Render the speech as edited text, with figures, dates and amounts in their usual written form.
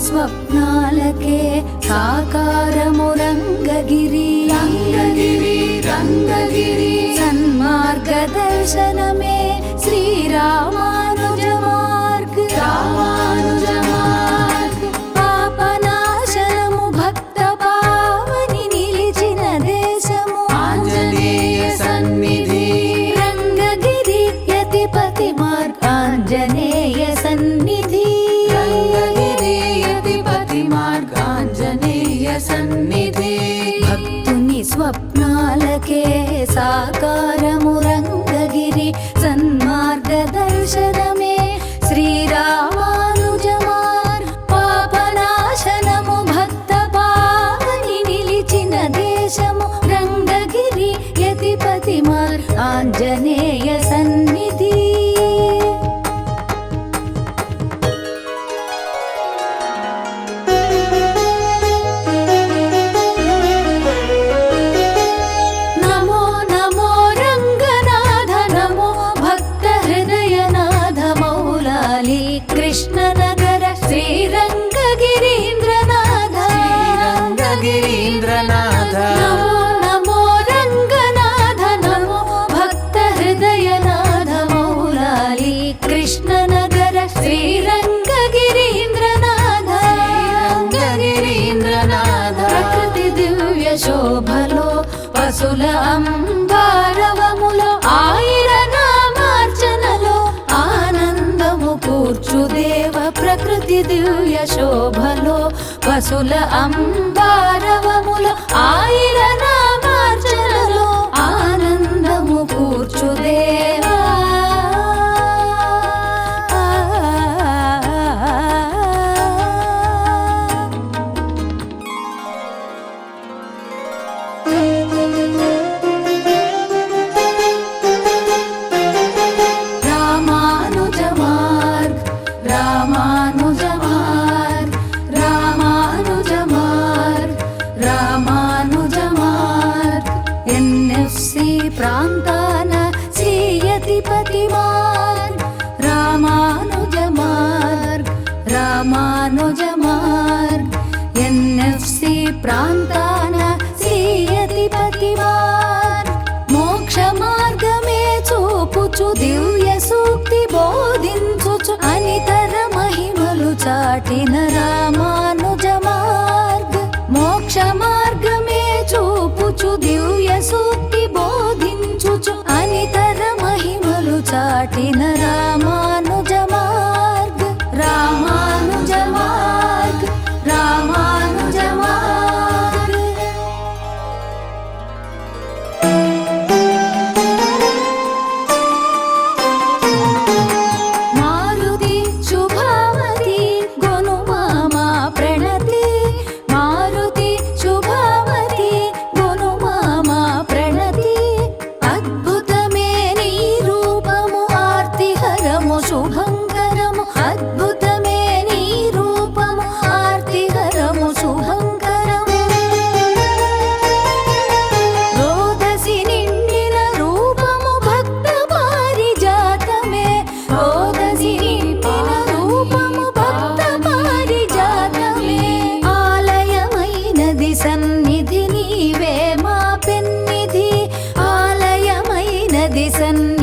స్వప్నాలకే సాకారము రంగగిరి రంగగిరి రంగగిరి సన్మార్గ దర్శనమే శ్రీరామానుజ మార్గ రామానుజ మార్గ పాపనాశనము భక్త పావని నిలిచిన దేశము ఆంజనేయ సన్నిధి రంగగిరి యతిపతి మార్గ ఆంజనేయ సన్నిధి సన్నిధి భక్తుని స్వప్నాలకే సాకారము రంగగిరి సన్మార్గ దర్శనమే శ్రీరామానుజ మార్గ పాపనాశనము భక్త పావని నిలిచిన దేశము రంగగిరి యతిపతి మార్గ ఆంజనేయ సన్నిధి కృష్ణనగర శ్రీరంగగిరీంద్రనాథ శ్రీరంగగిరీంద్రనాథ నమో నమో రంగనాథ నమో భక్త హృదయనాథ మౌలాలి కృష్ణనగర శ్రీరంగగిరీంద్రనాథ శ్రీరంగగిరీంద్రనాథ ప్రకృతి దివ్య శోభలో పశుల అంబారవములో ఆయిరనామార్చనలో ఆనందము కూర్చుదేవ ప్రకృతి దివ్య శోభలో పశుల అంబారవములో ఆయిరనామార్చనలో ఆనందము కూర్చుదేవా ప్రాంతాన శ్రీ యతిపతి మార్గ రామానుజ మార్గ రామానుజ మార్గ ఎన్ఎఫ్సి ప్రాంతాన శ్రీ యతిపతి మార్గ మోక్ష మార్గమే చూపుచు దివ్య సూక్తి బోధించుచు అనితర మహిమలు చాటిన రామానుజ మార్గ మోక్ష మార్గమే చూపుచు దివ్య సూక్తి బోధించుచు అనితర మహిమలు చాటిన రామానుజ మార్గ రామానుజ మార్గ రామానుజ మార్గ మారుతి శుభావతి గొనుమామా ప్రణతి మారుతి శుభావతి గొనుమామా ప్రణతి అద్భుతమే నీ రూపము ఆర్తిహరము శుభంకరము అద్భుతమే నీ రూపము ఆర్తిహరము శుభంకరము రోదసి నిండిన రూపము భక్త పారిజాతమే రోదసి నిండిన రూపము భక్త పారిజాతమే ఆలయమైనది సన్నిధి నీవే మా పెన్నిధి ఆలయమైనది సన్నిధి